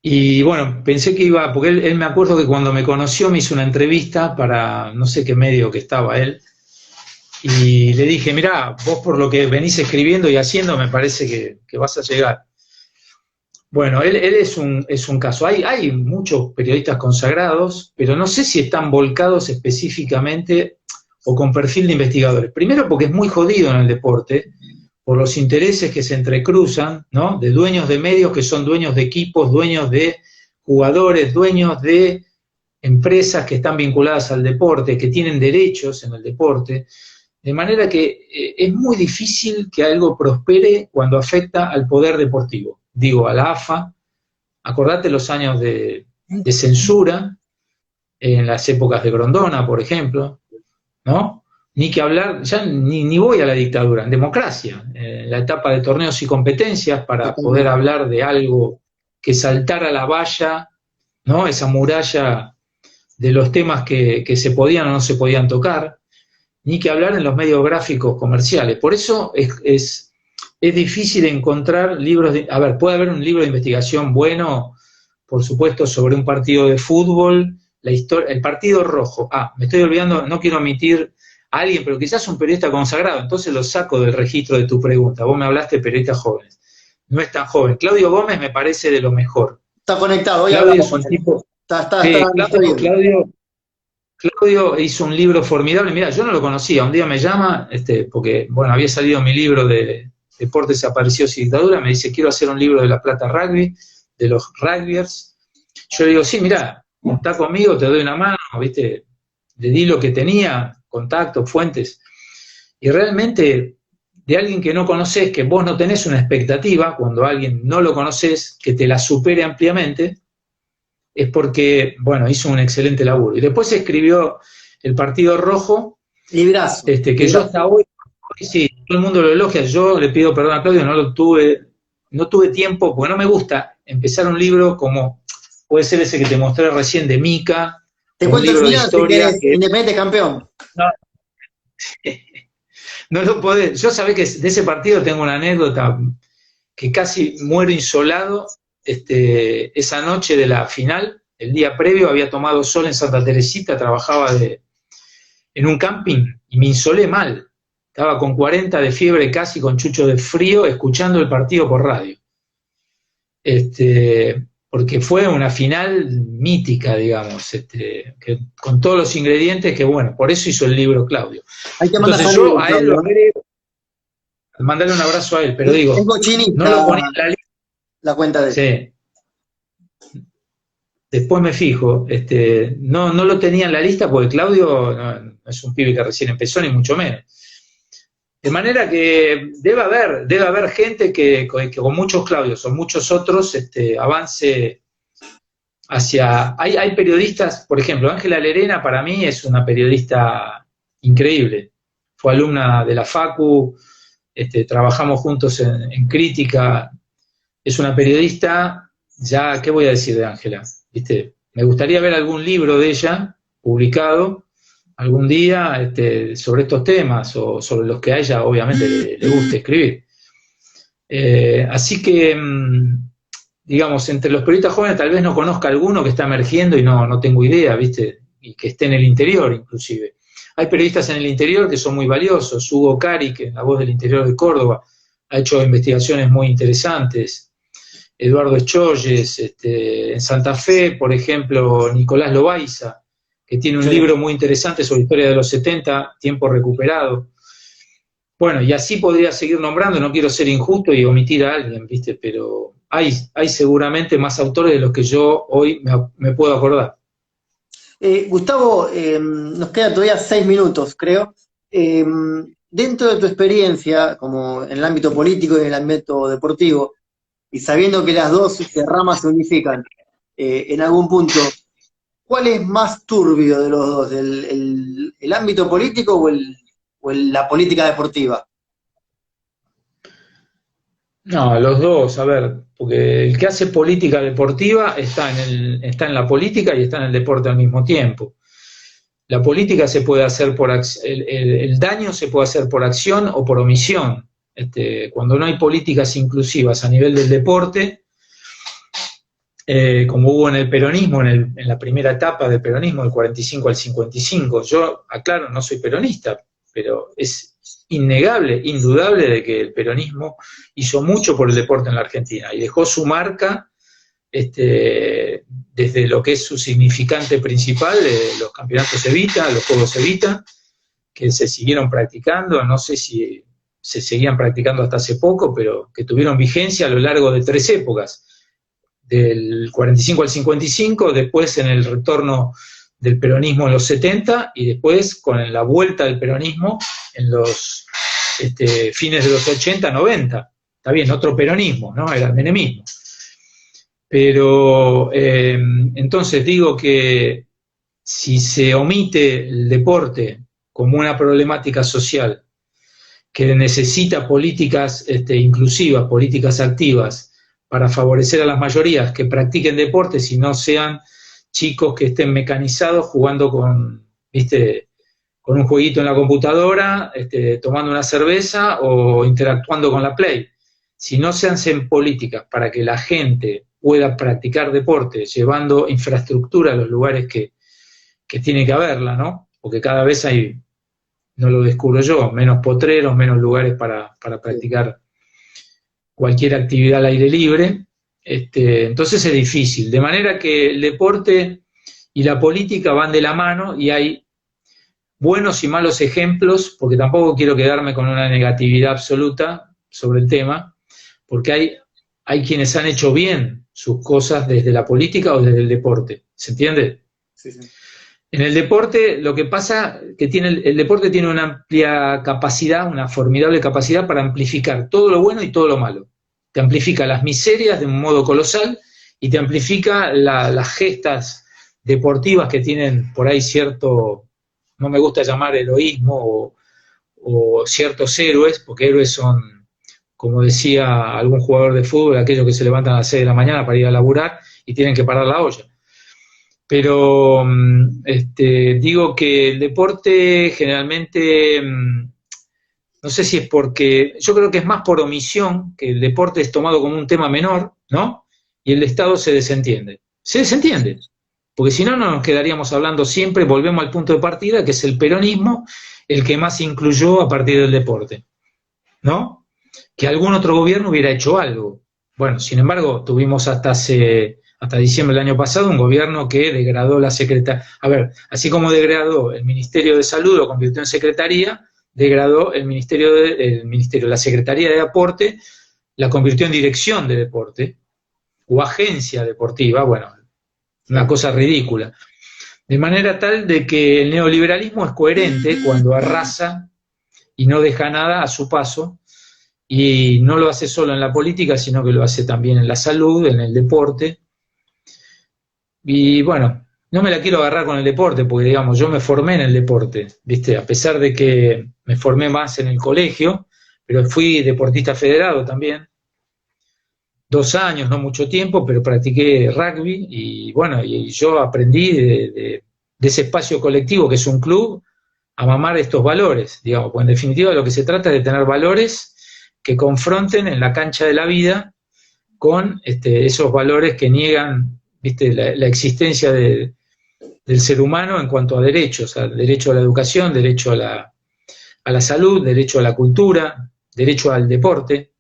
Y bueno, pensé que iba, porque él me acuerdo que cuando me conoció me hizo una entrevista para no sé qué medio que estaba él, y le dije, mirá, vos por lo que venís escribiendo y haciendo me parece que vas a llegar. Bueno, él es un caso. Hay muchos periodistas consagrados, pero no sé si están volcados específicamente o con perfil de investigadores. Primero porque es muy jodido en el deporte, por los intereses que se entrecruzan, ¿no? De dueños de medios que son dueños de equipos, dueños de jugadores, dueños de empresas que están vinculadas al deporte, que tienen derechos en el deporte. De manera que es muy difícil que algo prospere cuando afecta al poder deportivo. Digo, a la AFA, acordate los años de censura, en las épocas de Grondona, por ejemplo, ¿no? Ni que hablar, ya ni voy a la dictadura, en democracia, en la etapa de torneos y competencias, para poder hablar de algo que saltara la valla, ¿no? Esa muralla de los temas que se podían o no se podían tocar, ni que hablar en los medios gráficos comerciales. Por eso es difícil encontrar libros a ver, puede haber un libro de investigación bueno, por supuesto, sobre un partido de fútbol, la historia, el partido rojo. Me estoy olvidando, no quiero omitir a alguien, pero quizás un periodista consagrado, entonces lo saco del registro de tu pregunta. Vos me hablaste de periodistas jóvenes. No es tan joven. Claudio Gómez me parece de lo mejor. Está conectado, hoy Claudio es un tipo... Claudio hizo un libro formidable. Mira, yo no lo conocía. Un día me llama, porque, bueno, había salido mi libro de Deportes Desaparecidos y Dictadura. Me dice, quiero hacer un libro de La Plata Rugby, de los rugbyers. Yo le digo, sí, mira, está conmigo, te doy una mano, ¿viste? Le di lo que tenía, contactos, fuentes. Y realmente, de alguien que no conoces, que vos no tenés una expectativa, cuando a alguien no lo conoces, que te la supere ampliamente, es porque, bueno, hizo un excelente laburo. Y después escribió El Partido Rojo, librazo, que librazo. Yo hasta hoy, sí, todo el mundo lo elogia. Yo le pido perdón a Claudio, no tuve tiempo, porque no me gusta empezar un libro como puede ser ese que te mostré recién de Mica. Te cuento el final, si querés, que... Independiente campeón. No lo podés. Yo sabés que de ese partido tengo una anécdota que casi muero insolado. Esa noche de la final, el día previo, había tomado sol en Santa Teresita, trabajaba en un camping y me insolé mal. Estaba con 40 de fiebre, casi con chucho de frío, escuchando el partido por radio. Porque fue una final mítica, digamos, con todos los ingredientes que, bueno, por eso hizo el libro Claudio. Hay que entonces yo a él lo agrego, mandarle un abrazo a él, pero digo, no lo ponía en la lista. La cuenta de él. Sí. Después me fijo, no lo tenía en la lista porque Claudio no es un pibe que recién empezó, ni mucho menos. De manera que debe haber gente que con muchos Claudios o muchos otros avance hacia... Hay periodistas, por ejemplo, Ángela Lerena para mí es una periodista increíble. Fue alumna de la Facu, trabajamos juntos en crítica. Es una periodista, ya, ¿qué voy a decir de Ángela? Me gustaría ver algún libro de ella publicado algún día sobre estos temas o sobre los que a ella obviamente le guste escribir. Así que digamos, entre los periodistas jóvenes tal vez no conozca alguno que está emergiendo y no tengo idea, ¿viste? Y que esté en el interior, inclusive. Hay periodistas en el interior que son muy valiosos. Hugo Cari, que en La Voz del Interior de Córdoba ha hecho investigaciones muy interesantes. Eduardo Escholles, en Santa Fe, por ejemplo, Nicolás Loaiza, que tiene un libro muy interesante sobre historia de los 70, Tiempo Recuperado. Bueno, y así podría seguir nombrando, no quiero ser injusto y omitir a alguien, ¿viste? Pero hay seguramente más autores de los que yo hoy me puedo acordar. Gustavo, nos queda todavía 6 minutos, creo. Dentro de tu experiencia, como en el ámbito político y en el ámbito deportivo, y sabiendo que las dos ramas se unifican en algún punto, ¿cuál es más turbio de los dos? ¿El ámbito político o la política deportiva? No, los dos, a ver, porque el que hace política deportiva está en la política y está en el deporte al mismo tiempo. La política se puede hacer el daño se puede hacer por acción o por omisión. Cuando no hay políticas inclusivas a nivel del deporte, como hubo en el peronismo, en la primera etapa del peronismo, del 45 al 55, yo aclaro, no soy peronista, pero es innegable, indudable de que el peronismo hizo mucho por el deporte en la Argentina y dejó su marca desde lo que es su significante principal, los campeonatos Evita, los Juegos Evita, que se siguieron practicando, no sé si se seguían practicando hasta hace poco, pero que tuvieron vigencia a lo largo de 3 épocas, del 45 al 55, después en el retorno del peronismo en los 70 y después con la vuelta del peronismo en los fines de los 80, 90. Está bien, otro peronismo, ¿no? Era el menemismo. Pero entonces digo que si se omite el deporte como una problemática social que necesita políticas inclusivas, políticas activas para favorecer a las mayorías que practiquen deportes y no sean chicos que estén mecanizados jugando con un jueguito en la computadora, tomando una cerveza o interactuando con la Play. Si no se hacen políticas para que la gente pueda practicar deporte, llevando infraestructura a los lugares que tiene que haberla, ¿no? Porque cada vez hay, no lo descubro yo, menos potreros, menos lugares para practicar cualquier actividad al aire libre. Entonces es difícil. De manera que el deporte y la política van de la mano y hay buenos y malos ejemplos, porque tampoco quiero quedarme con una negatividad absoluta sobre el tema, porque hay quienes han hecho bien sus cosas desde la política o desde el deporte. ¿Se entiende? Sí, sí. En el deporte, lo que pasa que el deporte tiene una amplia capacidad, una formidable capacidad para amplificar todo lo bueno y todo lo malo. Te amplifica las miserias de un modo colosal y te amplifica las gestas deportivas que tienen por ahí cierto, no me gusta llamar heroísmo o ciertos héroes, porque héroes son, como decía algún jugador de fútbol, aquellos que se levantan a las 6 de la mañana para ir a laburar y tienen que parar la olla. Pero digo que el deporte generalmente, no sé si es porque, yo creo que es más por omisión, que el deporte es tomado como un tema menor, ¿no? Y el Estado se desentiende. Se desentiende, porque si no, no nos quedaríamos hablando siempre, volvemos al punto de partida, que es el peronismo, el que más incluyó a partir del deporte, ¿no? Que algún otro gobierno hubiera hecho algo. Bueno, sin embargo, tuvimos hasta diciembre del año pasado un gobierno que degradó la Secretaría. A ver, así como degradó el Ministerio de Salud, lo convirtió en Secretaría, degradó la Secretaría de Deporte, la convirtió en Dirección de Deporte, o Agencia Deportiva, bueno, una cosa ridícula. De manera tal de que el neoliberalismo es coherente cuando arrasa y no deja nada a su paso, y no lo hace solo en la política, sino que lo hace también en la salud, en el deporte. Y bueno, no me la quiero agarrar con el deporte, porque digamos, yo me formé en el deporte, ¿viste? A pesar de que me formé más en el colegio, pero fui deportista federado también. 2 años, no mucho tiempo, pero practiqué rugby y bueno, y yo aprendí de ese espacio colectivo que es un club a mamar estos valores, digamos, pues en definitiva lo que se trata es de tener valores que confronten en la cancha de la vida con esos valores que niegan, ¿viste?, la existencia del ser humano en cuanto a derechos, derecho a la educación, derecho a la salud, derecho a la cultura, derecho al deporte.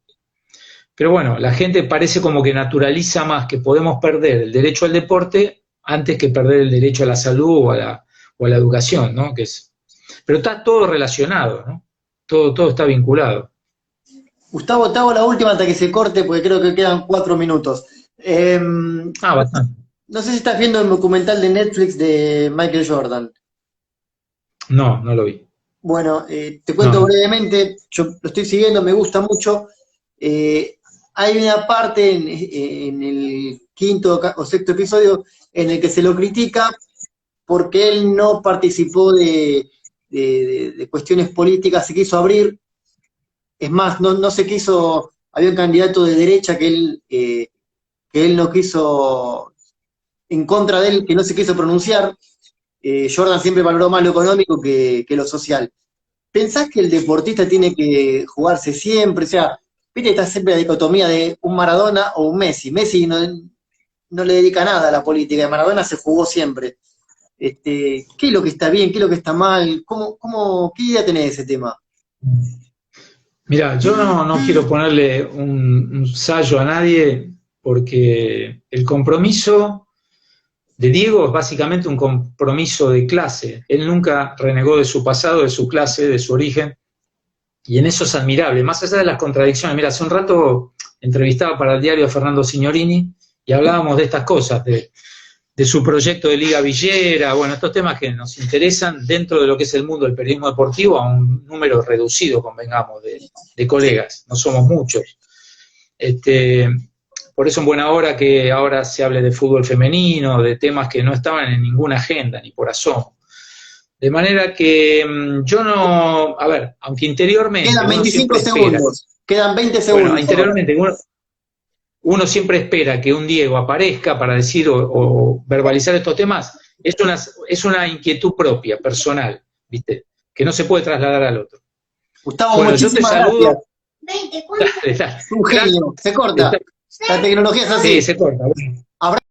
Pero bueno, la gente parece como que naturaliza más que podemos perder el derecho al deporte antes que perder el derecho a la salud o a la educación, ¿no? Pero está todo relacionado, ¿no? Todo está vinculado. Gustavo, te hago la última hasta que se corte, porque creo que quedan 4 minutos. Bastante. No sé si estás viendo el documental de Netflix de Michael Jordan. No lo vi. Bueno, te cuento brevemente, yo lo estoy siguiendo, me gusta mucho. Hay una parte en el quinto o sexto episodio en el que se lo critica porque él no participó de cuestiones políticas, se quiso abrir. Es más, no se quiso, había un candidato de derecha que él no quiso, en contra de él, que no se quiso pronunciar. Jordan siempre valoró más lo económico que lo social. ¿Pensás que el deportista tiene que jugarse siempre? O sea, viste, está siempre la dicotomía de un Maradona o un Messi. Messi no le dedica nada a la política, Maradona se jugó siempre. ¿Qué es lo que está bien? ¿Qué es lo que está mal? ¿Qué idea tenés de ese tema? Mira, yo no quiero ponerle un sallo a nadie porque el compromiso de Diego es básicamente un compromiso de clase. Él nunca renegó de su pasado, de su clase, de su origen, y en eso es admirable, más allá de las contradicciones. Mira, hace un rato entrevistaba para el diario a Fernando Signorini y hablábamos de estas cosas, de su proyecto de Liga Villera, bueno, estos temas que nos interesan dentro de lo que es el mundo del periodismo deportivo a un número reducido, convengamos, de colegas, no somos muchos. Por eso en buena hora que ahora se hable de fútbol femenino, de temas que no estaban en ninguna agenda, ni por asomo. De manera que yo no, a ver, aunque interiormente... Quedan 25 segundos, quedan 20 segundos. Bueno, interiormente uno siempre espera que un Diego aparezca para decir o verbalizar estos temas. Es una inquietud propia, personal, ¿viste? Que no se puede trasladar al otro. Gustavo, bueno, yo te saludo. Gracias. 20, ¿cuánto? Un genio, se corta. La tecnología es así. Sí, se corta. Bueno.